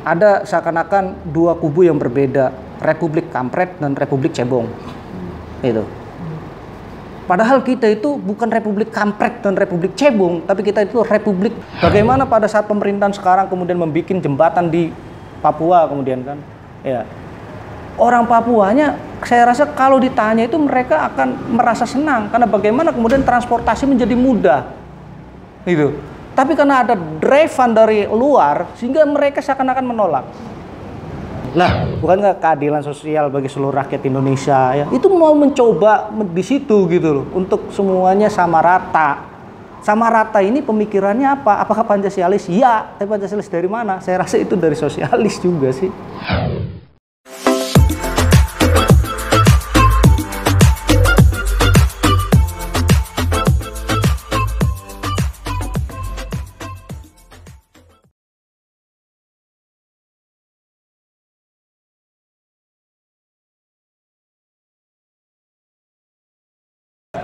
ada seakan-akan dua kubu yang berbeda, Republik Kampret dan Republik Cebong. Itu. Padahal kita itu bukan Republik Kampret dan Republik Cebong, tapi kita itu Republik. Bagaimana pada saat pemerintahan sekarang kemudian membuat jembatan di Papua kemudian kan? Ya. Orang Papuanya, saya rasa kalau ditanya itu mereka akan merasa senang karena bagaimana kemudian transportasi menjadi mudah. Gitu. Tapi karena ada drive-an dari luar sehingga mereka seakan-akan menolak. Nah, bukankah keadilan sosial bagi seluruh rakyat Indonesia ya? Itu mau mencoba di situ gitu loh, untuk semuanya sama rata. Sama rata ini pemikirannya apa? Apakah Pancasialis? Ya, tapi Pancasialis dari mana? Saya rasa itu dari sosialis juga sih.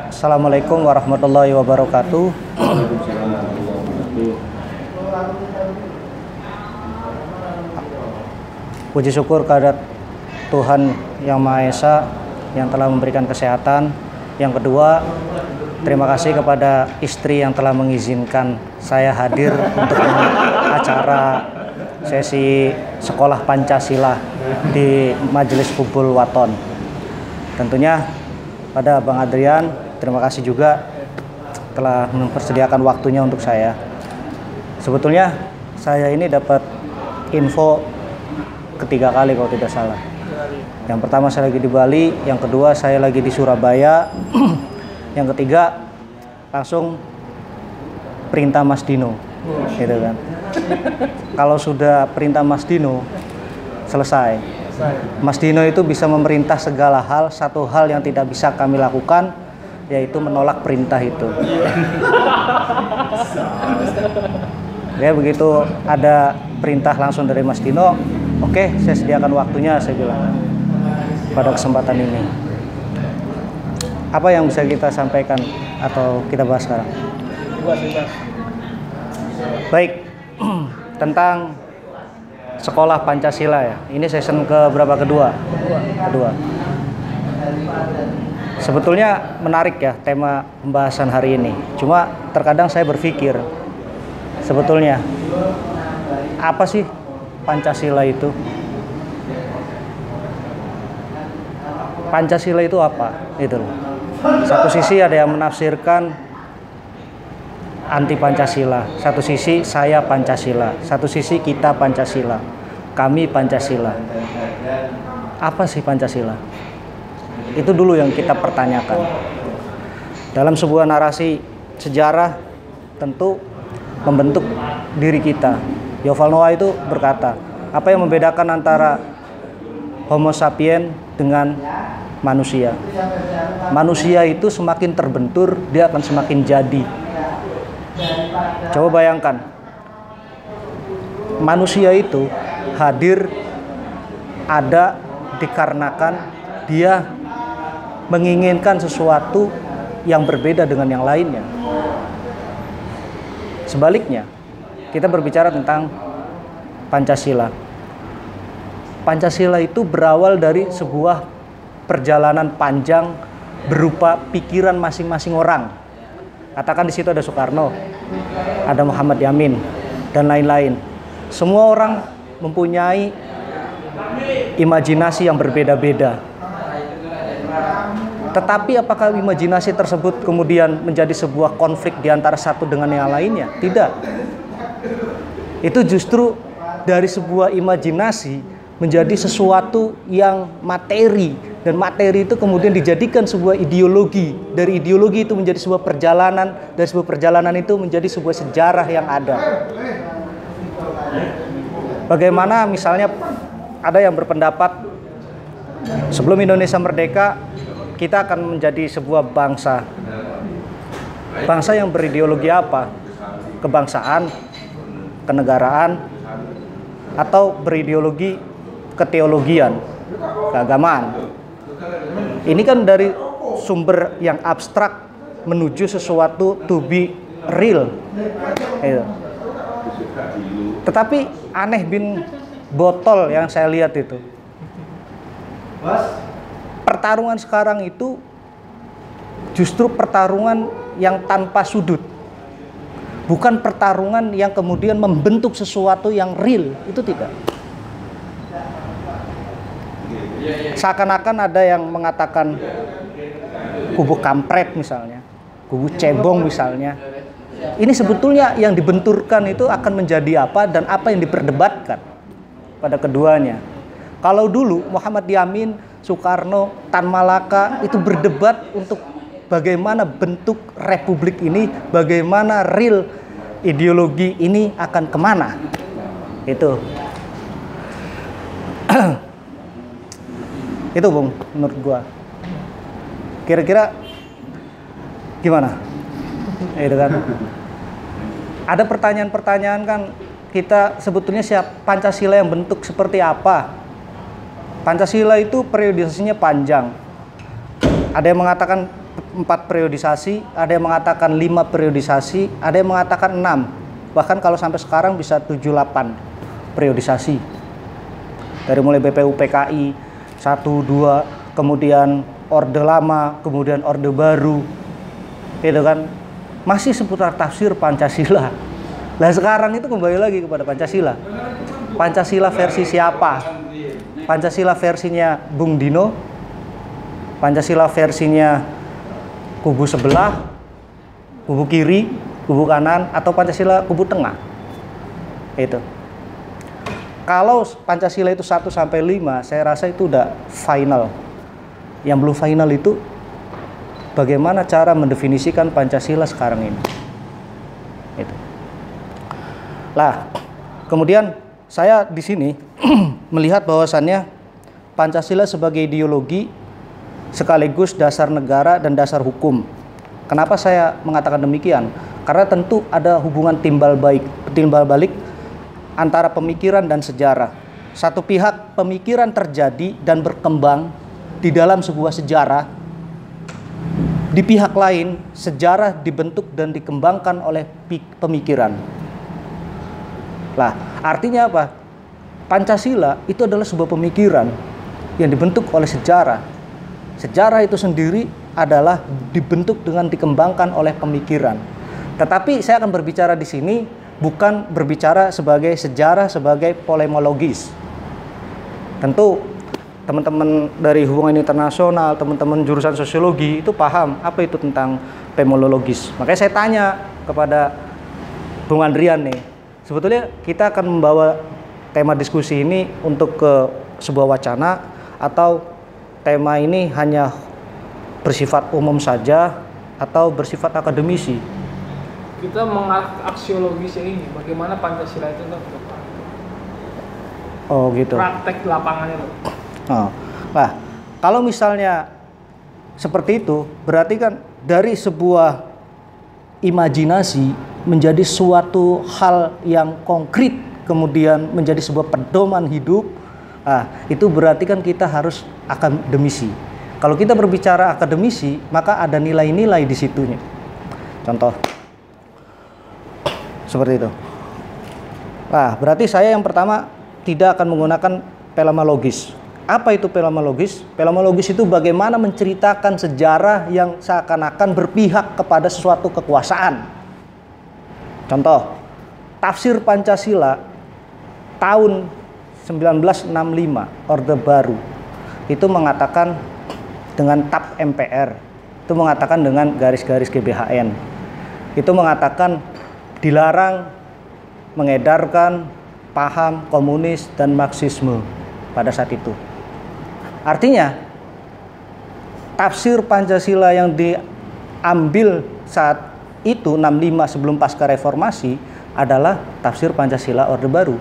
Assalamualaikum warahmatullahi wabarakatuh. Puji syukur kehadirat Tuhan Yang Maha Esa yang telah memberikan kesehatan. Yang kedua, terima kasih kepada istri yang telah mengizinkan saya hadir untuk acara sesi sekolah Pancasila di Majelis Kubul Waton. Tentunya pada Bang Adrian, terima kasih juga telah mempersediakan waktunya untuk saya. Sebetulnya saya ini dapat info ketiga kali kalau tidak salah. Yang pertama saya lagi di Bali, yang kedua saya lagi di Surabaya, yang ketiga langsung perintah Mas Dino, gitu kan. Kalau sudah perintah Mas Dino, selesai. Mas Dino itu bisa memerintah segala hal, satu hal yang tidak bisa kami lakukan, yaitu menolak perintah itu. Ya, begitu ada perintah langsung dari Mas Dino, oke, saya sediakan waktunya, saya bilang, pada kesempatan ini. Apa yang bisa kita sampaikan atau kita bahas sekarang? Baik, tentang sekolah Pancasila ya. Ini season ke berapa? Kedua. Sebetulnya menarik ya tema pembahasan hari ini. Cuma terkadang saya berpikir, sebetulnya apa sih Pancasila itu? Pancasila itu apa? Itu loh. Satu sisi ada yang menafsirkan anti Pancasila, satu sisi saya Pancasila, satu sisi kita Pancasila, kami Pancasila. Apa sih Pancasila? Itu dulu yang kita pertanyakan. Dalam sebuah narasi sejarah tentu membentuk diri kita. Yuval Noah itu berkata, apa yang membedakan antara Homo sapien dengan manusia? Manusia itu semakin terbentur, dia akan semakin jadi. Coba bayangkan, manusia itu hadir ada dikarenakan dia menginginkan sesuatu yang berbeda dengan yang lainnya. Sebaliknya, kita berbicara tentang Pancasila. Pancasila itu berawal dari sebuah perjalanan panjang berupa pikiran masing-masing orang. Katakan di situ ada Soekarno, ada Muhammad Yamin, dan lain-lain. Semua orang mempunyai imajinasi yang berbeda-beda. Tetapi apakah imajinasi tersebut kemudian menjadi sebuah konflik di antara satu dengan yang lainnya? Tidak. Itu justru dari sebuah imajinasi menjadi sesuatu yang materi, dan materi itu kemudian dijadikan sebuah ideologi. Dari ideologi itu menjadi sebuah perjalanan, dari sebuah perjalanan itu menjadi sebuah sejarah yang ada. Bagaimana misalnya ada yang berpendapat sebelum Indonesia merdeka kita akan menjadi sebuah bangsa. Bangsa yang berideologi apa? Kebangsaan, kenegaraan, atau berideologi keteologian, keagamaan. Ini kan dari sumber yang abstrak menuju sesuatu to be real. Tetapi aneh bin botol yang saya lihat itu. Pertarungan sekarang itu justru pertarungan yang tanpa sudut. Bukan pertarungan yang kemudian membentuk sesuatu yang real, itu tidak. Seakan-akan ada yang mengatakan kubu kampret misalnya, kubu cebong misalnya. Ini sebetulnya yang dibenturkan itu akan menjadi apa dan apa yang diperdebatkan pada keduanya. Kalau dulu Muhammad Yamin, Soekarno, Tan Malaka itu berdebat untuk bagaimana bentuk republik ini, bagaimana real ideologi ini akan kemana. Itu. Itu Bung, menurut gua. Kira-kira gimana? Itu kan. Ada pertanyaan-pertanyaan kan, kita sebetulnya Pancasila yang bentuk seperti apa? Pancasila itu periodisasinya panjang. Ada yang mengatakan 4 periodisasi, ada yang mengatakan 5 periodisasi, ada yang mengatakan 6. Bahkan kalau sampai sekarang bisa 7-8 periodisasi. Dari mulai BPUPKI 1, 2, kemudian Orde Lama, kemudian Orde Baru. Gitu kan. Masih seputar tafsir Pancasila. Nah sekarang itu kembali lagi kepada Pancasila. Pancasila versi siapa? Pancasila versinya Bung Dino, Pancasila versinya kubu sebelah, kubu kiri, kubu kanan, atau Pancasila kubu tengah. Itu. Kalau Pancasila itu 1 sampai 5, saya rasa itu udah final. Yang belum final itu bagaimana cara mendefinisikan Pancasila sekarang ini. Itu. Lah, kemudian saya di sini melihat bahwasannya Pancasila sebagai ideologi sekaligus dasar negara dan dasar hukum. Kenapa saya mengatakan demikian? Karena tentu ada hubungan timbal balik antara pemikiran dan sejarah. Satu pihak pemikiran terjadi dan berkembang di dalam sebuah sejarah. Di pihak lain sejarah dibentuk dan dikembangkan oleh pemikiran. Lah, artinya apa? Pancasila itu adalah sebuah pemikiran yang dibentuk oleh sejarah. Sejarah itu sendiri adalah dibentuk dengan dikembangkan oleh pemikiran. Tetapi saya akan berbicara di sini bukan berbicara sebagai sejarah sebagai polemologis. Tentu teman-teman dari hubungan internasional, teman-teman jurusan sosiologi itu paham apa itu tentang pemologis. Makanya saya tanya kepada Bung Andrian nih, sebetulnya kita akan membawa tema diskusi ini untuk ke sebuah wacana atau tema ini hanya bersifat umum saja atau bersifat akademisi? Kita mengaksiologisnya ini, bagaimana Pancasila itu ke depan. Oh gitu. Praktek lapangannya loh. Oh. Nah, kalau misalnya seperti itu, berarti kan dari sebuah imajinasi menjadi suatu hal yang konkret, kemudian menjadi sebuah pedoman hidup. Nah, itu berarti kan kita harus akademisi. Kalau kita berbicara akademisi, maka ada nilai-nilai di situnya. Contoh seperti itu. Nah, berarti saya yang pertama tidak akan menggunakan pelemalogis. Apa itu pelemalogis? Pelemalogis itu bagaimana menceritakan sejarah yang seakan-akan berpihak kepada sesuatu kekuasaan. Contoh, tafsir Pancasila tahun 1965, Orde Baru, itu mengatakan dengan TAP MPR, itu mengatakan dengan garis-garis GBHN, itu mengatakan dilarang mengedarkan paham komunis dan Marxisme pada saat itu. Artinya, tafsir Pancasila yang diambil saat itu 65 sebelum pasca reformasi adalah tafsir Pancasila Orde Baru.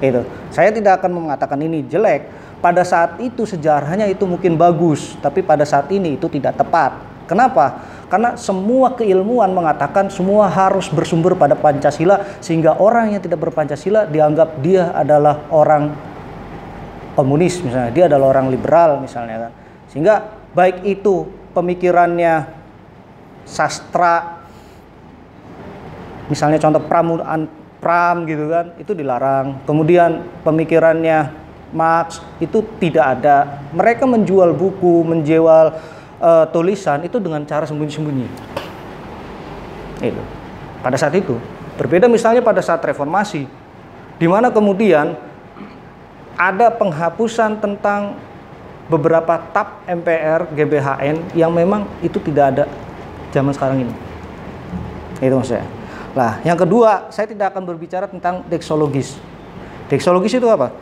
Itu. Saya tidak akan mengatakan ini jelek. Pada saat itu sejarahnya itu mungkin bagus, tapi pada saat ini itu tidak tepat. Kenapa? Karena semua keilmuan mengatakan semua harus bersumber pada Pancasila, sehingga orang yang tidak berpancasila dianggap dia adalah orang komunis misalnya, dia adalah orang liberal misalnya kan. Sehingga baik itu pemikirannya sastra, misalnya contoh Pram gitu kan, itu dilarang. Kemudian pemikirannya Marx itu tidak ada. Mereka menjual buku, menjual tulisan itu dengan cara sembunyi-sembunyi. Itu. Pada saat itu berbeda misalnya pada saat reformasi, di mana kemudian ada penghapusan tentang beberapa tab MPR, GBHN yang memang itu tidak ada zaman sekarang ini. Itu maksudnya. Nah, yang kedua, saya tidak akan berbicara tentang deksologis. Deksologis itu apa?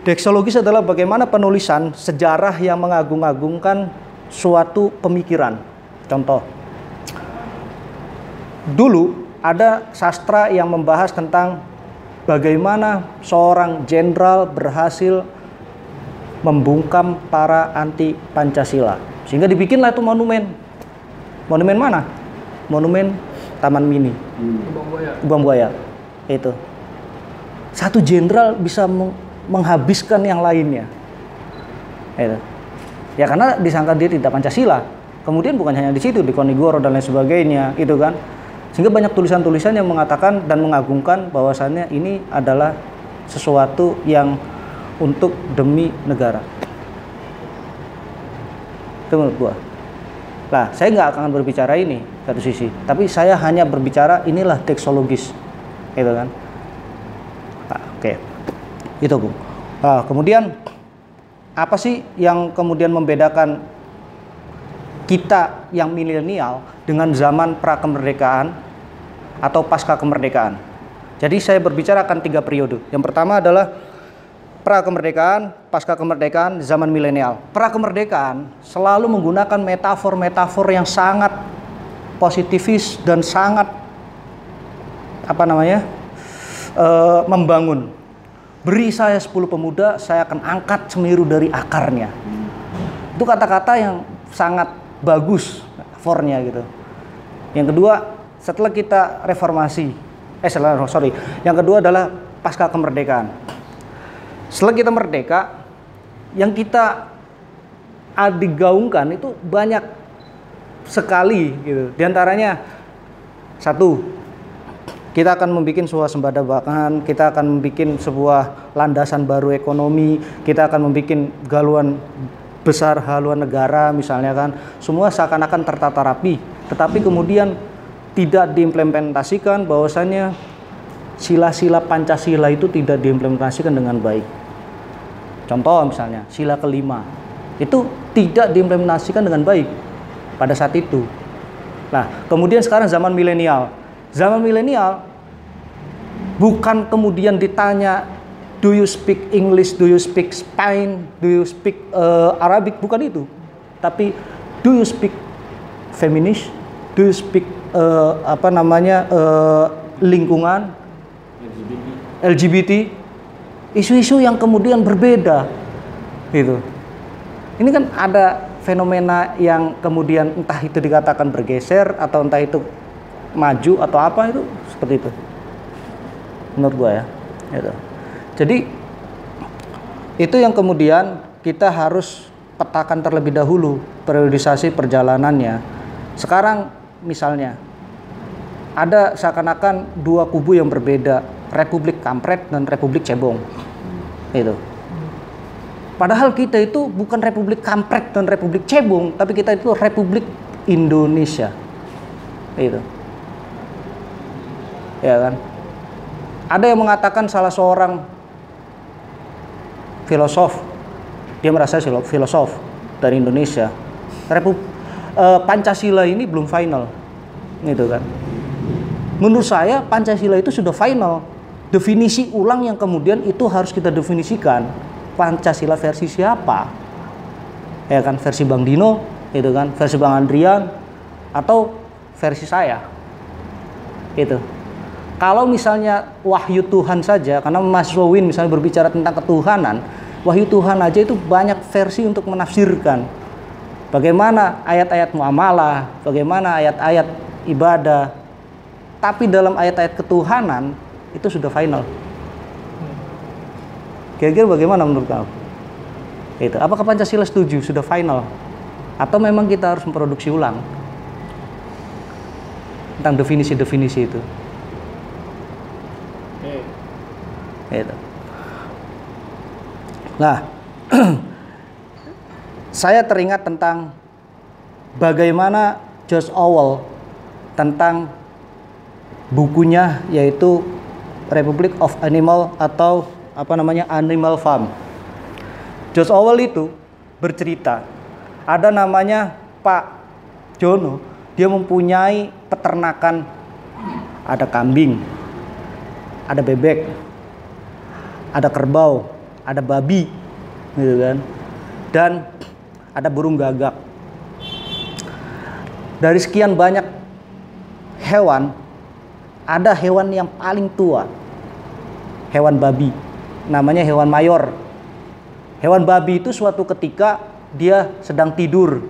Deksologis adalah bagaimana penulisan sejarah yang mengagung-agungkan suatu pemikiran. Contoh, dulu ada sastra yang membahas tentang bagaimana seorang jenderal berhasil membungkam para anti Pancasila. Sehingga dibikinlah itu monumen. Monumen mana? Monumen Taman Mini. Lubang Buaya. Itu. Satu jenderal bisa menghabiskan yang lainnya. Itu. Ya karena disangka dia tidak Pancasila. Kemudian bukan hanya di situ, di Konigoro dan lain sebagainya, itu kan. Sehingga banyak tulisan-tulisan yang mengatakan dan mengagungkan bahwasannya ini adalah sesuatu yang untuk demi negara. Itu menurut gua. Nah, saya nggak akan berbicara ini satu sisi, tapi saya hanya berbicara inilah teksologis, gitu kan. Nah, oke. Itu Bung. Nah, kemudian apa sih yang kemudian membedakan kita yang milenial dengan zaman pra kemerdekaan atau pasca kemerdekaan? Jadi saya berbicara akan 3 periode. Yang pertama adalah pra kemerdekaan, pasca kemerdekaan, zaman milenial. Pra kemerdekaan selalu menggunakan metafor-metafor yang sangat positifis dan sangat membangun. Beri saya 10 pemuda, saya akan angkat Semeru dari akarnya. Itu kata-kata yang sangat bagus metafornya gitu. Yang kedua, setelah kita reformasi, yang kedua adalah pasca kemerdekaan. Setelah kita merdeka, yang kita digaungkan itu banyak sekali gitu. Di antaranya, satu, kita akan membuat swasembada pangan, kita akan membuat sebuah landasan baru ekonomi, kita akan membuat galuan besar haluan negara misalnya kan. Semua seakan-akan tertata rapi, tetapi kemudian tidak diimplementasikan, bahwasannya sila-sila Pancasila itu tidak diimplementasikan dengan baik. Contoh misalnya, sila kelima itu tidak diimplementasikan dengan baik pada saat itu. Nah, kemudian sekarang zaman milenial. Zaman milenial bukan kemudian ditanya, do you speak English, do you speak Spanish, do you speak Arabic, bukan itu. Tapi do you speak feminis, do you speak lingkungan, LGBT, isu-isu yang kemudian berbeda gitu. Ini kan ada fenomena yang kemudian entah itu dikatakan bergeser atau entah itu maju atau apa, itu seperti itu menurut gua ya gitu. Jadi itu yang kemudian kita harus petakan terlebih dahulu periodisasi perjalanannya. Sekarang misalnya ada seakan-akan 2 kubu yang berbeda, Republik Kampret dan Republik Cebong. Itu. Padahal kita itu bukan Republik Kampret dan Republik Cebong, tapi kita itu Republik Indonesia. Itu. Ya kan? Ada yang mengatakan salah seorang filosof, dia merasa filosof dari Indonesia, Pancasila ini belum final. Gitu kan? Menurut saya Pancasila itu sudah final. Definisi ulang yang kemudian itu harus kita definisikan. Pancasila versi siapa? Ya kan, versi Bang Dino, gitu kan, versi Bang Andrian, atau versi saya. Itu. Kalau misalnya wahyu Tuhan saja, karena Mas Win misalnya berbicara tentang ketuhanan, wahyu Tuhan aja itu banyak versi untuk menafsirkan. Bagaimana ayat-ayat muamalah, bagaimana ayat-ayat ibadah. Tapi dalam ayat-ayat ketuhanan itu sudah final. Kira-kira bagaimana menurut kamu? Itu. Apakah Pancasila setuju sudah final? Atau memang kita harus memproduksi ulang tentang definisi-definisi itu? Gitu. Nah, saya teringat tentang bagaimana George Orwell tentang bukunya yaitu Republic of Animal atau Animal Farm. George Orwell itu bercerita ada namanya Pak Jono, dia mempunyai peternakan, ada kambing, ada bebek, ada kerbau, ada babi, gitu kan, dan ada burung gagak. Dari sekian banyak hewan, ada hewan yang paling tua, hewan babi, namanya hewan mayor. Hewan babi itu suatu ketika dia sedang tidur,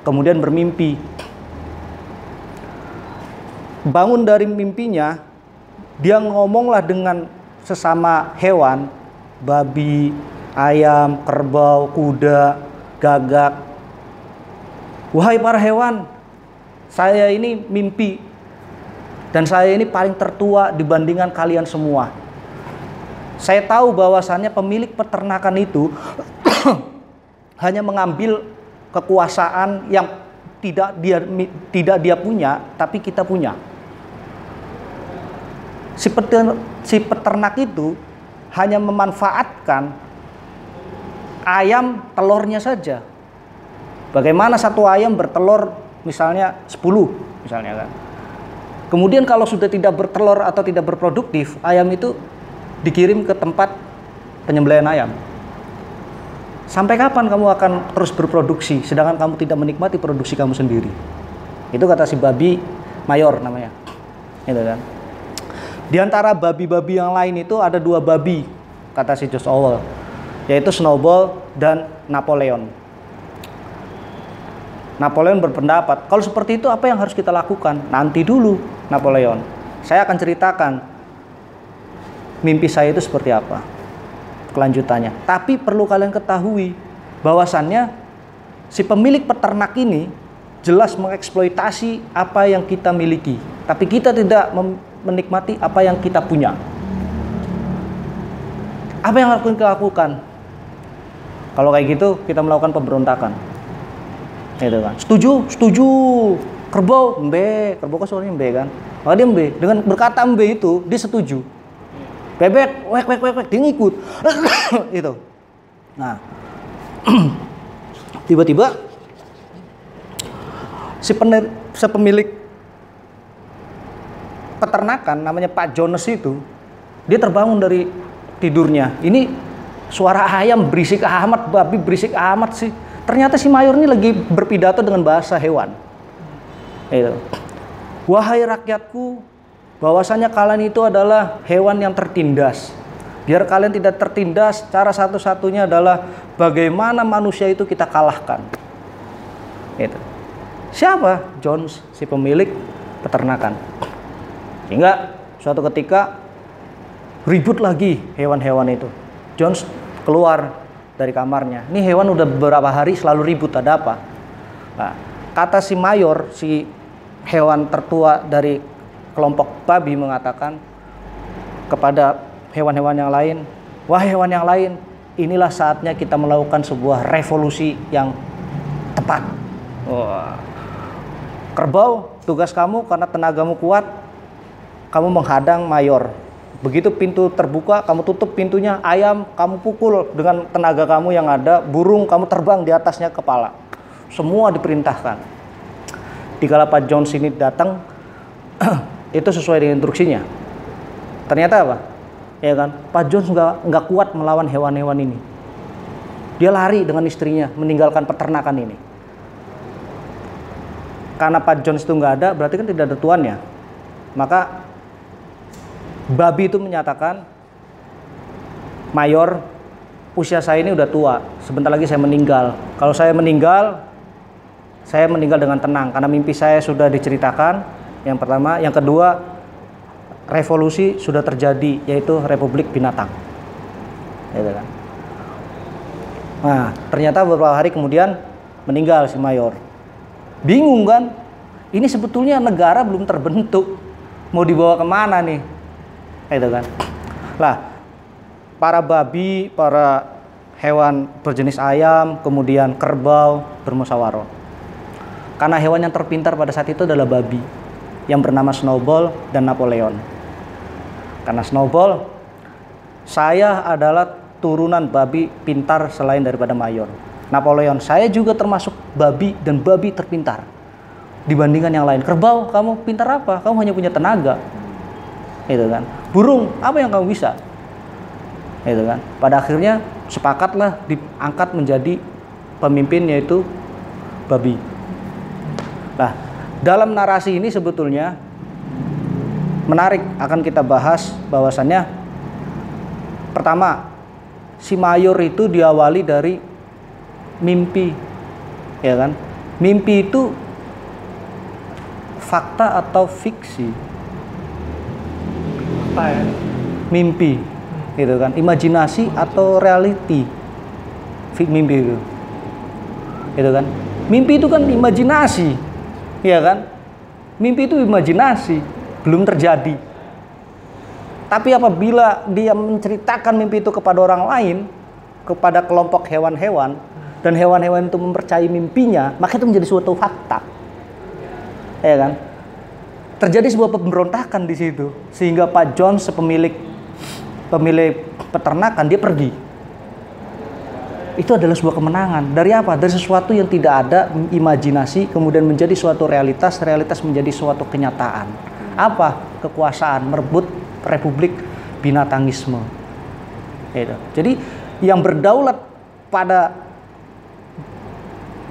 kemudian bermimpi. Bangun dari mimpinya, dia ngomonglah dengan sesama hewan, babi, ayam, kerbau, kuda, gagak. Wahai para hewan, saya ini mimpi dan saya ini paling tertua dibandingkan kalian semua. Saya tahu bahwasannya pemilik peternakan itu hanya mengambil kekuasaan yang tidak dia punya, tapi kita punya. Si peternak itu hanya memanfaatkan ayam telurnya saja. Bagaimana satu ayam bertelur misalnya 10 misalnya kan. Kemudian kalau sudah tidak bertelur atau tidak berproduktif, ayam itu dikirim ke tempat penyembelihan ayam. Sampai kapan kamu akan terus berproduksi sedangkan kamu tidak menikmati produksi kamu sendiri? Itu kata si babi mayor namanya. Gitu kan. Di antara babi-babi yang lain itu ada 2 babi, kata si George Orwell, yaitu Snowball dan Napoleon. Napoleon berpendapat, kalau seperti itu apa yang harus kita lakukan? Nanti dulu, Napoleon. Saya akan ceritakan mimpi saya itu seperti apa, kelanjutannya. Tapi perlu kalian ketahui bahwasannya si pemilik peternak ini jelas mengeksploitasi apa yang kita miliki, tapi kita tidak menikmati apa yang kita punya. Apa yang harus kita lakukan? Kalau kayak gitu kita melakukan pemberontakan. Gitu kan. Setuju. Kerbau, mbe, kerbau kan suaranya mbe kan. Maka dia mbe, dengan berkata mbe itu dia setuju. Bebek, wek, dia ngikut. Itu. Nah, tiba-tiba si pemilik peternakan namanya Pak Jones itu, dia terbangun dari tidurnya. Ini suara ayam berisik amat, babi berisik amat sih. Ternyata si mayor ini lagi berpidato dengan bahasa hewan. Itu. Wahai rakyatku, bahwasanya kalian itu adalah hewan yang tertindas. Biar kalian tidak tertindas, cara satu-satunya adalah bagaimana manusia itu kita kalahkan. Itu. Siapa? Jones, si pemilik peternakan. Sehingga suatu ketika ribut lagi hewan-hewan itu. Jones keluar dari kamarnya. Ini hewan udah beberapa hari selalu ribut, ada apa? Nah, kata si mayor, si hewan tertua dari kelompok babi mengatakan kepada hewan-hewan yang lain, wah hewan yang lain, inilah saatnya kita melakukan sebuah revolusi yang tepat. Wah. Kerbau, tugas kamu karena tenagamu kuat, kamu menghadang mayor. Begitu pintu terbuka, kamu tutup pintunya. Ayam, kamu pukul dengan tenaga kamu yang ada. Burung, kamu terbang di atasnya kepala. Semua diperintahkan. Dikala Pak Jones ini datang, itu sesuai dengan instruksinya. Ternyata apa? Ya kan, Pak Jones nggak kuat melawan hewan-hewan ini. Dia lari dengan istrinya, meninggalkan peternakan ini. Karena Pak Jones itu nggak ada, berarti kan tidak ada tuannya. Maka babi itu menyatakan, mayor, usia saya ini udah tua, sebentar lagi saya meninggal. Kalau saya meninggal dengan tenang, karena mimpi saya sudah diceritakan, yang pertama. Yang kedua, revolusi sudah terjadi, yaitu Republik Binatang. Gitu kan. Nah, ternyata beberapa hari kemudian meninggal si mayor. Bingung kan? Ini sebetulnya negara belum terbentuk, mau dibawa kemana nih? Gitu kan. Lah, para babi, para hewan berjenis ayam, kemudian kerbau bermusyawarah. Karena hewan yang terpintar pada saat itu adalah babi yang bernama Snowball dan Napoleon. Karena Snowball, saya adalah turunan babi pintar selain daripada Mayor. Napoleon, saya juga termasuk babi dan babi terpintar dibandingkan yang lain. Kerbau, kamu pintar apa? Kamu hanya punya tenaga. Itu kan. Burung, apa yang kamu bisa? Itu kan. Pada akhirnya sepakatlah diangkat menjadi pemimpin, yaitu babi. Nah, dalam narasi ini sebetulnya menarik akan kita bahas bahwasannya pertama, si Mayor itu diawali dari mimpi, ya kan? Mimpi itu fakta atau fiksi? Apa ya? Mimpi, gitu kan? Imajinasi atau reality? Mimpi itu kan? Mimpi itu kan imajinasi, ya kan? Mimpi itu imajinasi, belum terjadi. Tapi apabila dia menceritakan mimpi itu kepada orang lain, kepada kelompok hewan-hewan, dan hewan-hewan itu mempercayai mimpinya, maka itu menjadi suatu fakta. Ya kan? Terjadi sebuah pemberontakan di situ, sehingga Pak Jones, pemilik peternakan, dia pergi. Itu adalah sebuah kemenangan. Dari apa? Dari sesuatu yang tidak ada imajinasi, kemudian menjadi suatu realitas, realitas menjadi suatu kenyataan. Apa? Kekuasaan, merebut republik binatangisme. Jadi yang berdaulat pada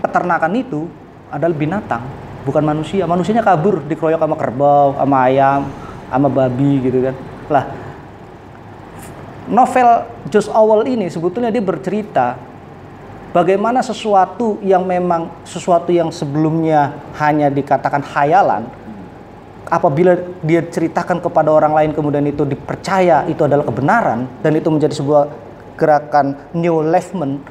peternakan itu adalah binatang, bukan manusia. Manusianya kabur, dikeroyok sama kerbau, sama ayam, sama babi gitu kan. Lah, novel George Orwell ini sebetulnya dia bercerita bagaimana sesuatu yang memang sesuatu yang sebelumnya hanya dikatakan khayalan, apabila dia ceritakan kepada orang lain kemudian itu dipercaya itu adalah kebenaran dan itu menjadi sebuah gerakan new movement,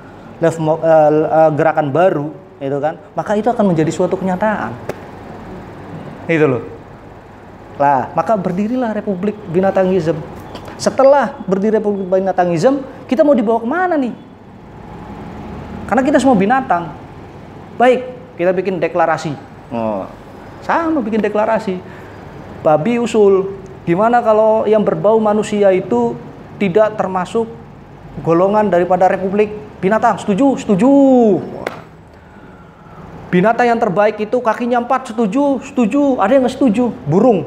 gerakan baru, itu kan, maka itu akan menjadi suatu kenyataan. Itu loh. Lah, maka berdirilah Republik Binatangism. Setelah berdiri Republik Binatangism, kita mau dibawa kemana nih? Karena kita semua binatang. Baik, kita bikin deklarasi. Sama bikin deklarasi. Babi usul, gimana kalau yang berbau manusia itu tidak termasuk golongan daripada Republik Binatang? Setuju? Setuju. Binatang yang terbaik itu kakinya 4, setuju? Setuju. Ada yang nggak setuju? Burung,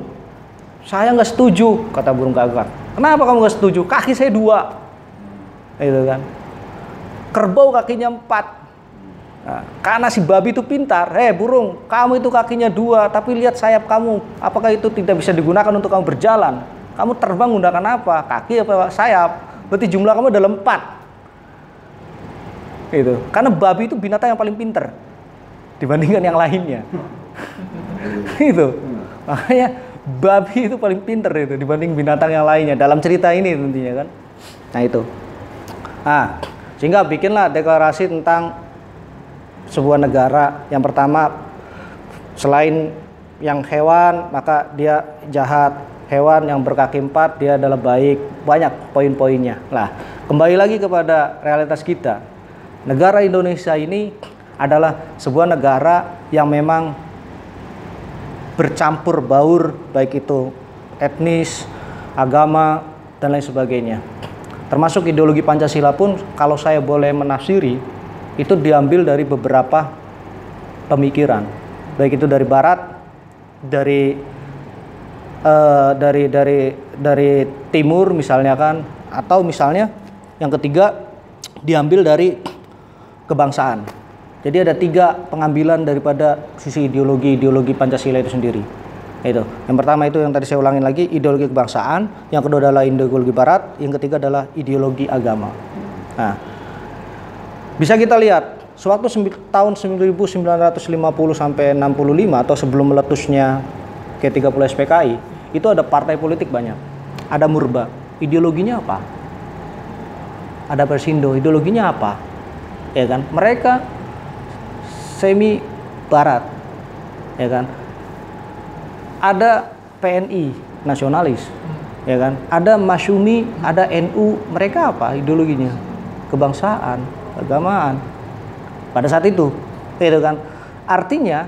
saya nggak setuju, kata burung gagak. Kenapa kamu nggak setuju? Kaki saya 2. Itu kan. Kerbau kakinya 4. Nah, karena si babi itu pintar. Burung, kamu itu kakinya 2, tapi lihat sayap kamu. Apakah itu tidak bisa digunakan untuk kamu berjalan? Kamu terbang menggunakan apa? Kaki apa sayap? Berarti jumlah kamu adalah 4. Itu. Karena babi itu binatang yang paling pintar dibandingkan yang lainnya. Itu. Makanya babi itu paling pintar itu dibanding binatang yang lainnya dalam cerita ini tentunya kan. Nah itu. Nah, sehingga bikinlah deklarasi tentang sebuah negara. Yang pertama, selain yang hewan maka dia jahat, hewan yang berkaki 4 dia adalah baik. Banyak poin-poinnya. Lah, kembali lagi kepada realitas kita. Negara Indonesia ini adalah sebuah negara yang memang bercampur baur, baik itu etnis, agama, dan lain sebagainya. Termasuk ideologi Pancasila pun kalau saya boleh menafsiri, itu diambil dari beberapa pemikiran, baik itu dari barat, dari timur misalnya kan, atau misalnya yang ketiga diambil dari kebangsaan. Jadi ada 3 pengambilan daripada sisi ideologi Pancasila itu sendiri. Itu. Yang pertama itu yang tadi saya ulangin lagi, ideologi kebangsaan, yang kedua adalah ideologi barat, yang ketiga adalah ideologi agama. Nah, bisa kita lihat, sewaktu tahun 1950 sampai 65 atau sebelum meletusnya G30 SPKI, itu ada partai politik banyak. Ada Murba, ideologinya apa? Ada Persindo, ideologinya apa? Ya kan? Mereka semi barat. Ya kan? Ada PNI, nasionalis. ya kan? Ada Masyumi, ada NU, mereka apa ideologinya? Kebangsaan, keagamaan. Pada saat itu, gitu kan? Artinya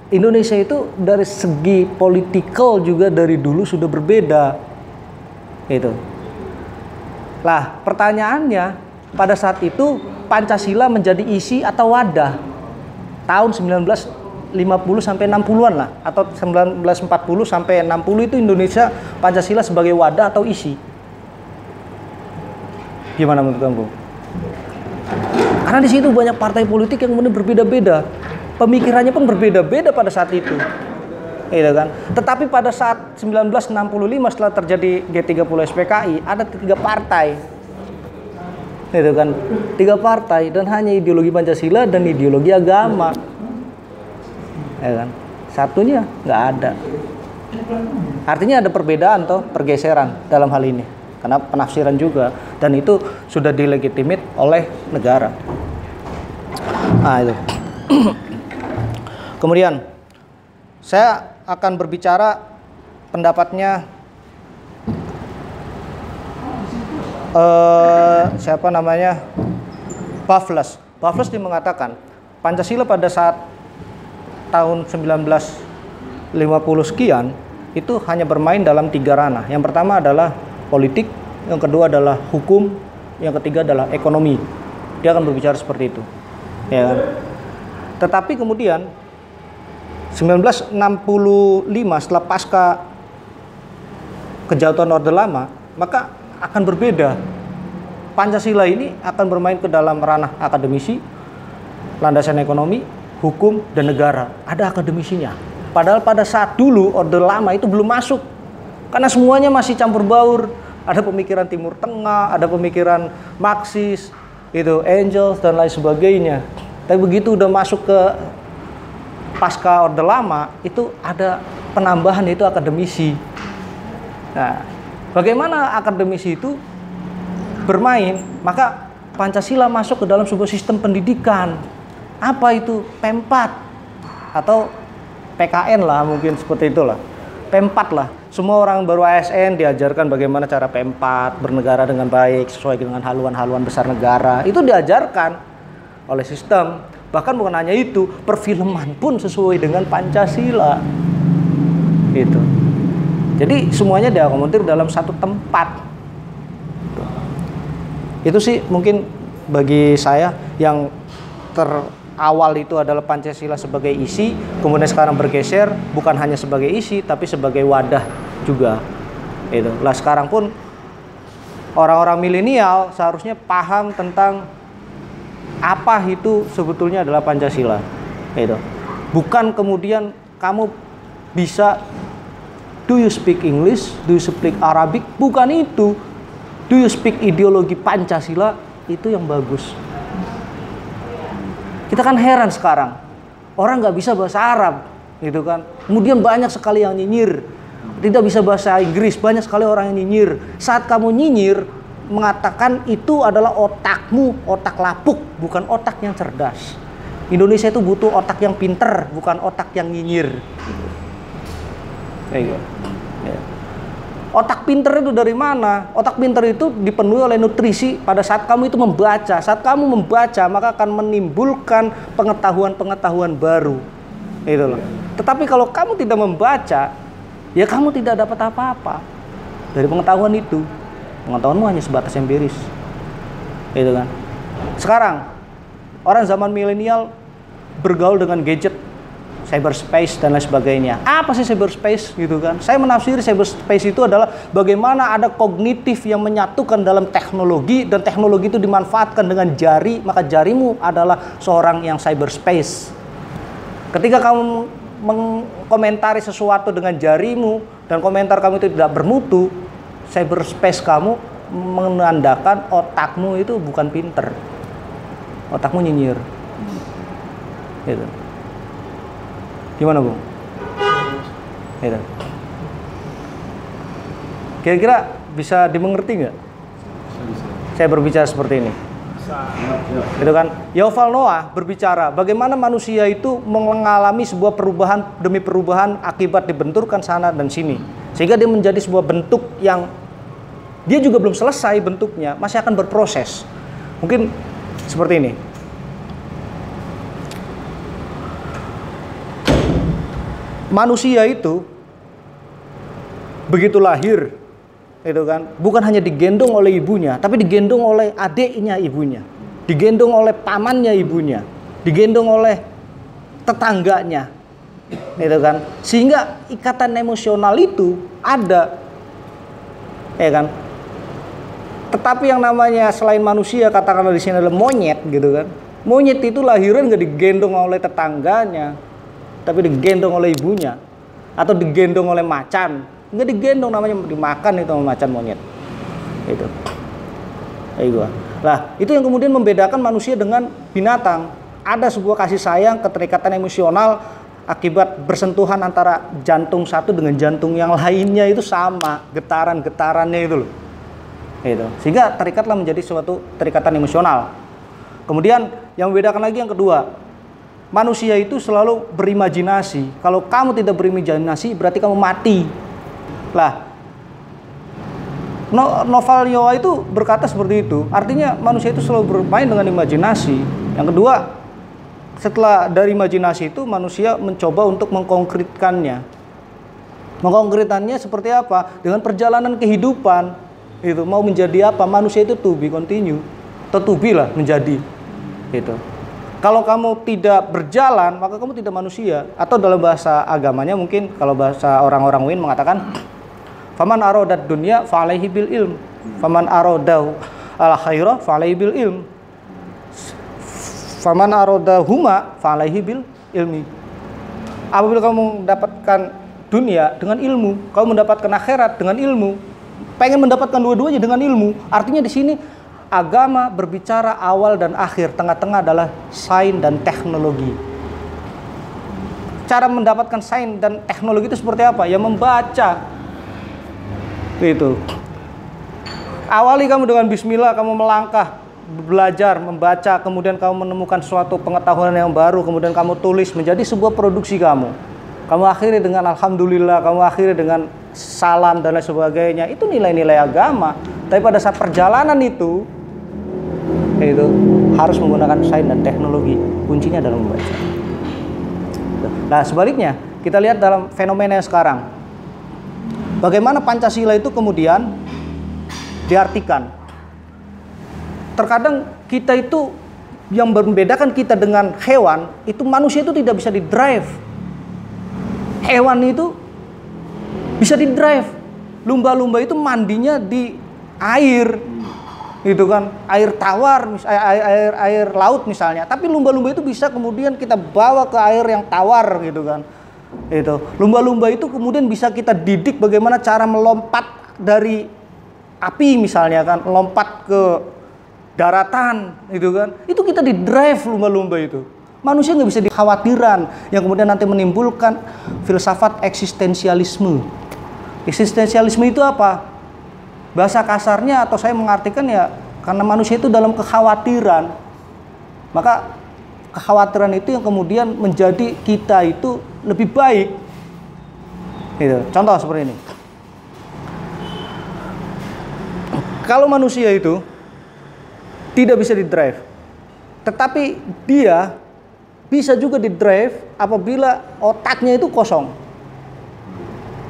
Indonesia itu dari segi politikal juga dari dulu sudah berbeda, gitu. Lah, pertanyaannya pada saat itu Pancasila menjadi isi atau wadah tahun 1950 sampai 60-an lah, atau 1940 sampai 60 itu Indonesia Pancasila sebagai wadah atau isi. Gimana menurut kamu? Karena di situ banyak partai politik yang kemudian berbeda-beda, pemikirannya pun berbeda-beda pada saat itu, gitu kan? Tetapi pada saat 1965 setelah terjadi G30 SPKI ada 3 partai, gitu kan? 3 partai dan hanya ideologi Pancasila dan ideologi agama, ya kan? Satunya nggak ada. Artinya ada perbedaan atau pergeseran dalam hal ini, karena penafsiran juga, dan itu sudah dilegitimit oleh negara. Nah itu. Kemudian saya akan berbicara pendapatnya siapa namanya, Bavlas. Bavlas dia mengatakan Pancasila pada saat tahun 1950 sekian itu hanya bermain dalam 3 ranah. Yang pertama adalah politik, yang kedua adalah hukum, yang ketiga adalah ekonomi. Dia akan berbicara seperti itu, ya kan? Tetapi kemudian 1965 setelah pasca kejatuhan Orde Lama, maka akan berbeda. Pancasila ini akan bermain ke dalam ranah akademisi, landasan ekonomi, hukum, dan negara. Ada akademisinya. Padahal pada saat dulu Orde Lama itu belum masuk, karena semuanya masih campur baur. Ada pemikiran Timur Tengah, ada pemikiran Marxis, itu Engels dan lain sebagainya. Tapi begitu udah masuk ke pasca Orde Lama, itu ada penambahan, yaitu akademisi. Nah, bagaimana akademisi itu bermain? Maka Pancasila masuk ke dalam sebuah sistem pendidikan. Apa itu? P4 atau PKN lah, mungkin seperti itulah. P4 lah. Semua orang baru ASN diajarkan bagaimana cara P4, bernegara dengan baik sesuai dengan haluan-haluan besar negara. Itu diajarkan oleh sistem. Bahkan bukan hanya itu, perfilman pun sesuai dengan Pancasila. Gitu. Jadi semuanya diakomodir dalam satu tempat. Itu sih mungkin bagi saya yang terawal itu adalah Pancasila sebagai isi, kemudian sekarang bergeser bukan hanya sebagai isi tapi sebagai wadah juga. Itu. Lah sekarang pun orang-orang milenial seharusnya paham tentang apa itu sebetulnya adalah Pancasila. Itu. Bukan kemudian kamu bisa do you speak English, do you speak Arabic, bukan itu. Do you speak ideologi Pancasila, itu yang bagus. Kita kan heran sekarang, orang nggak bisa bahasa Arab, gitu kan. Kemudian banyak sekali yang nyinyir, tidak bisa bahasa Inggris, banyak sekali orang yang nyinyir. Saat kamu nyinyir, mengatakan itu adalah otakmu, otak lapuk, bukan otak yang cerdas. Indonesia itu butuh otak yang pinter, bukan otak yang nyinyir. Kayak gitu. Ya. Otak pinter itu dari mana? Otak pinter itu dipenuhi oleh nutrisi pada saat kamu itu membaca. Saat kamu membaca, maka akan menimbulkan pengetahuan-pengetahuan baru. Itu loh. Tetapi kalau kamu tidak membaca, ya kamu tidak dapat apa-apa dari pengetahuan itu. Pengetahuanmu hanya sebatas empiris. Gitu kan. Sekarang orang zaman milenial bergaul dengan gadget, cyberspace dan lain sebagainya. Apa sih cyberspace gitu kan? Saya menafsiri cyberspace itu adalah bagaimana ada kognitif yang menyatukan dalam teknologi, dan teknologi itu dimanfaatkan dengan jari, maka jarimu adalah seorang yang cyberspace. Ketika kamu mengkomentari sesuatu dengan jarimu dan komentar kamu itu tidak bermutu, cyberspace kamu menandakan otakmu itu bukan pinter. Otakmu nyinyir. Gitu. Gimana, Bung? Gitu. Kira-kira bisa dimengerti nggak? Saya berbicara seperti ini. Gitu kan? Yuval Noah berbicara bagaimana manusia itu mengalami sebuah perubahan demi perubahan akibat dibenturkan sana dan sini. Sehingga dia menjadi sebuah bentuk yang dia juga belum selesai bentuknya, masih akan berproses. Mungkin seperti ini. Manusia itu begitu lahir, itu kan, bukan hanya digendong oleh ibunya, tapi digendong oleh adiknya ibunya, digendong oleh pamannya ibunya, digendong oleh tetangganya, itu kan, sehingga ikatan emosional itu ada, ya kan. Tetapi yang namanya selain manusia, katakanlah di sini adalah monyet, gitu kan. Monyet itu lahiran nggak digendong oleh tetangganya, tapi digendong oleh ibunya, atau digendong oleh macan. Nggak digendong, namanya dimakan itu macan monyet. Itu. Nah, itu yang kemudian membedakan manusia dengan binatang. Ada sebuah kasih sayang, keterikatan emosional akibat bersentuhan antara jantung satu dengan jantung yang lainnya itu sama, getaran-getarannya itu loh. Itu. Sehingga terikatlah menjadi suatu terikatan emosional. Kemudian yang membedakan lagi yang kedua, manusia itu selalu berimajinasi. Kalau kamu tidak berimajinasi, berarti kamu mati. Lah, Noval Nyowa itu berkata seperti itu. Artinya manusia itu selalu bermain dengan imajinasi. Yang kedua, setelah dari imajinasi itu manusia mencoba untuk mengkonkretkannya. Mengkonkretannya seperti apa? Dengan perjalanan kehidupan. Itu mau menjadi apa? Manusia itu to be continue. Atau to be lah menjadi. Gitu. Kalau kamu tidak berjalan, maka kamu tidak manusia. Atau dalam bahasa agamanya mungkin, kalau bahasa orang-orang Win mengatakan, faman arodat dunya fa'alaihi bil ilm, faman arodahu al khairah fa'alaihi bil ilm, faman arodahuma fa'alaihi bil ilmi. Apabila kamu mendapatkan dunia dengan ilmu, kamu mendapatkan akhirat dengan ilmu, pengen mendapatkan dua-duanya dengan ilmu. Artinya di sini agama berbicara awal dan akhir, tengah-tengah adalah sains dan teknologi. Cara mendapatkan sains dan teknologi itu seperti apa? Ya membaca. Itu. Awali kamu dengan bismillah, kamu melangkah, belajar, membaca, kemudian kamu menemukan suatu pengetahuan yang baru, kemudian kamu tulis menjadi sebuah produksi kamu. Kamu akhiri dengan alhamdulillah, kamu akhiri dengan salam dan lain sebagainya. Itu nilai-nilai agama. Tapi pada saat perjalanan itu harus menggunakan sains dan teknologi. Kuncinya adalah membaca. Nah, sebaliknya, kita lihat dalam fenomena yang sekarang. Bagaimana Pancasila itu kemudian diartikan. Terkadang kita itu, yang membedakan kita dengan hewan, itu manusia itu tidak bisa di-drive. Hewan itu bisa di-drive. Lumba-lumba itu mandinya di air. Gitu kan, air tawar, air laut misalnya. Tapi lumba-lumba itu bisa kemudian kita bawa ke air yang tawar gitu kan. Itu lumba-lumba itu kemudian bisa kita didik bagaimana cara melompat dari api misalnya kan, lompat ke daratan gitu kan. Itu kita di drive lumba-lumba itu. Manusia nggak bisa dikhawatiran, yang kemudian nanti menimbulkan filsafat eksistensialisme. Eksistensialisme itu apa? Bahasa kasarnya atau saya mengartikan ya, karena manusia itu dalam kekhawatiran, maka kekhawatiran itu yang kemudian menjadi kita itu lebih baik. Gitu. Contoh seperti ini. Kalau manusia itu tidak bisa di-drive, tetapi dia bisa juga di-drive apabila otaknya itu kosong.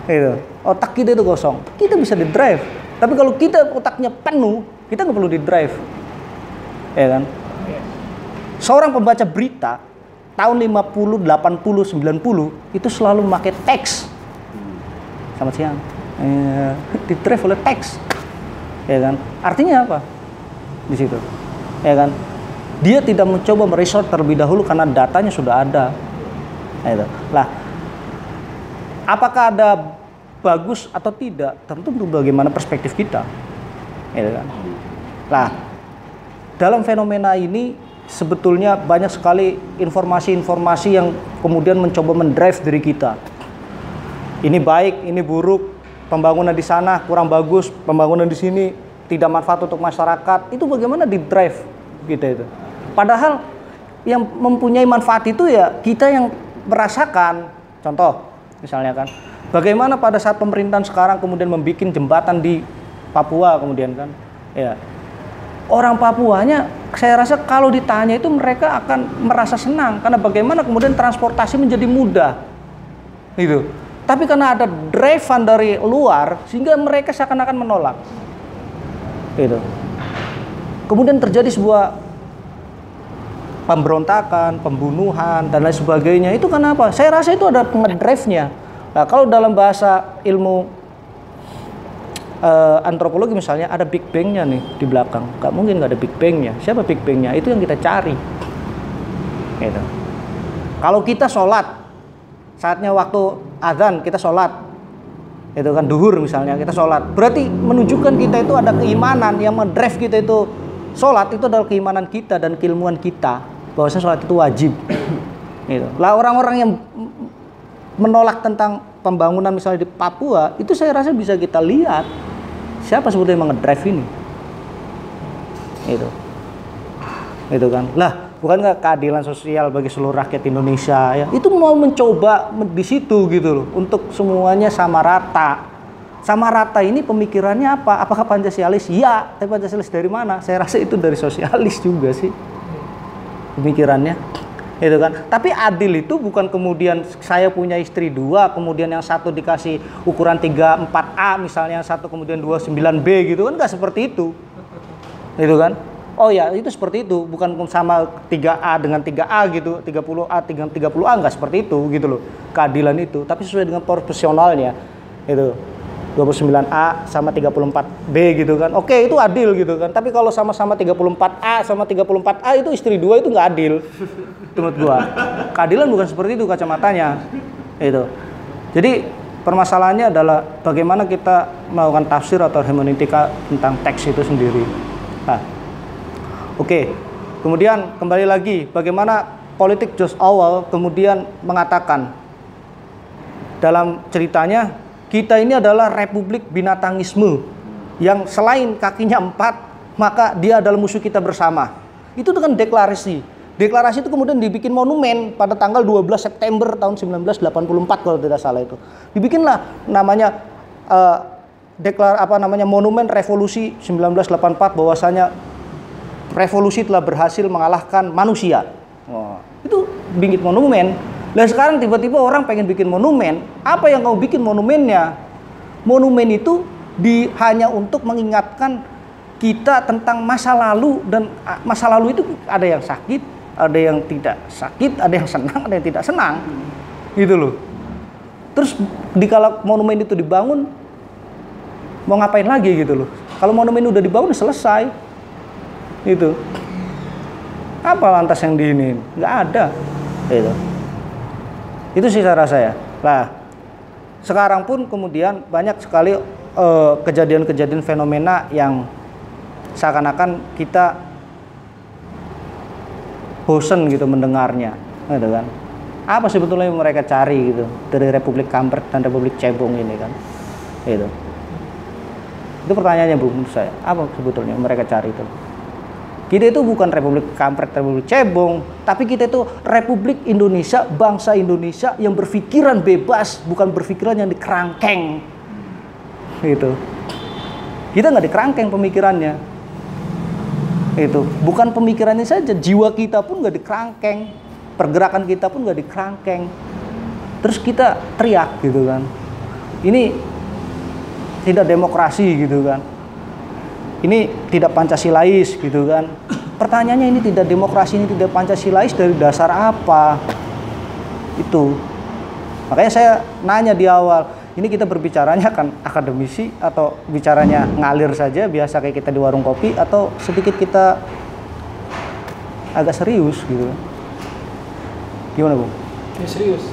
Gitu. Otak kita itu kosong, kita bisa di-drive. Tapi kalau kita otaknya penuh, kita nggak perlu di-drive. Ya kan? Seorang pembaca berita tahun 50, 80, 90 itu selalu memakai teks. Selamat siang. Di-drive oleh teks. Ya kan? Artinya apa? Di situ. Ya kan? Dia tidak mencoba meresort terlebih dahulu karena datanya sudah ada. Ya, lah, apakah ada bagus atau tidak? Tentu bagaimana perspektif kita. Ya kan? Lah, dalam fenomena ini sebetulnya banyak sekali informasi-informasi yang kemudian mencoba mendrive diri kita. Ini baik, ini buruk, pembangunan di sana kurang bagus, pembangunan di sini tidak manfaat untuk masyarakat. Itu bagaimana di drive kita itu. Padahal yang mempunyai manfaat itu ya kita yang merasakan. Contoh, misalnya kan, Bagaimana pada saat pemerintahan sekarang kemudian membuat jembatan di Papua kemudian kan, ya orang Papuanya saya rasa kalau ditanya itu mereka akan merasa senang karena bagaimana kemudian transportasi menjadi mudah, gitu. Tapi karena ada drive-an dari luar sehingga mereka seakan-akan menolak, gitu. Kemudian terjadi sebuah pemberontakan, pembunuhan dan lain sebagainya. Itu kenapa? Saya rasa itu ada ngedrive-nya. Nah, kalau dalam bahasa ilmu antropologi misalnya ada Big Bang-nya nih di belakang. Gak mungkin gak ada Big Bang-nya. Siapa Big Bang-nya? Itu yang kita cari. Gitu. Kalau kita sholat, saatnya waktu azan kita sholat, itu kan duhur misalnya kita sholat. Berarti menunjukkan kita itu ada keimanan yang mendrive kita itu sholat itu adalah keimanan kita dan keilmuan kita. Bahwasanya sholat itu wajib. Gitu. Lah orang-orang yang menolak tentang pembangunan misalnya di Papua, itu saya rasa bisa kita lihat siapa sebetulnya yang ngedrive ini. Itu kan. Lah, bukankah keadilan sosial bagi seluruh rakyat Indonesia ya? Itu mau mencoba di situ gitu loh, untuk semuanya sama rata. Sama rata ini pemikirannya apa? Apakah Pancasialis? Ya, tapi Pancasialis dari mana? Saya rasa itu dari sosialis juga sih pemikirannya. Itu kan. Tapi adil itu bukan kemudian saya punya istri 2, kemudian yang satu dikasih ukuran 34A misalnya, yang satu kemudian 29B gitu kan, nggak seperti itu. Itu kan. Oh ya, itu seperti itu, bukan sama 3A dengan 3A gitu, 30A dengan 30A, nggak seperti itu gitu loh. Keadilan itu, tapi sesuai dengan proporsionalnya. Itu 29A sama 34B gitu kan. Oke, itu adil gitu kan. Tapi kalau sama-sama 34A sama 34A itu istri 2 itu nggak adil. Itu menurut gua. Keadilan bukan seperti itu kacamatanya. Itu. Jadi permasalahannya adalah bagaimana kita melakukan tafsir atau hermeneutika tentang teks itu sendiri. Nah, oke. Kemudian kembali lagi, bagaimana politik George Orwell kemudian mengatakan dalam ceritanya, kita ini adalah republik binatangisme yang selain kakinya 4, maka dia adalah musuh kita bersama. Itu dengan deklarasi. Deklarasi itu kemudian dibikin monumen pada tanggal 12 September tahun 1984 kalau tidak salah itu. Dibikinlah namanya monumen revolusi 1984, bahwasanya revolusi telah berhasil mengalahkan manusia. Itu bikin monumen. Nah sekarang tiba-tiba orang pengen bikin monumen. Apa yang kamu bikin monumennya? Monumen itu hanya untuk mengingatkan kita tentang masa lalu, dan masa lalu itu ada yang sakit, ada yang tidak sakit, ada yang senang, ada yang tidak senang, gitu loh. Terus dikala monumen itu dibangun, mau ngapain lagi gitu loh? Kalau monumen udah dibangun selesai, gitu. Apa lantas yang diinin? Nggak ada, gitu. Itu sih saya rasa ya. Nah, sekarang pun kemudian banyak sekali kejadian-kejadian fenomena yang seakan-akan kita bosen gitu mendengarnya, gitu kan. Apa sebetulnya yang mereka cari gitu dari Republik Kampret dan Republik Cebong ini kan, gitu. Itu pertanyaannya Bu, menurut saya. Apa sebetulnya yang mereka cari itu? Kita itu bukan Republik Kampret, Republik Cebong, tapi kita itu Republik Indonesia, bangsa Indonesia yang berpikiran bebas, bukan berpikiran yang dikerangkeng. Gitu. Kita nggak dikerangkeng pemikirannya. Itu bukan pemikirannya saja, jiwa kita pun nggak dikerangkeng, pergerakan kita pun nggak dikerangkeng. Terus kita teriak gitu kan, ini tidak demokrasi gitu kan. Ini tidak Pancasilais gitu kan. Pertanyaannya, ini tidak demokrasi, ini tidak Pancasilais dari dasar apa? Itu. Makanya saya nanya di awal, ini kita berbicaranya kan akademisi atau bicaranya ngalir saja biasa kayak kita di warung kopi, atau sedikit kita agak serius gitu. Gimana, Bu? Ya, serius.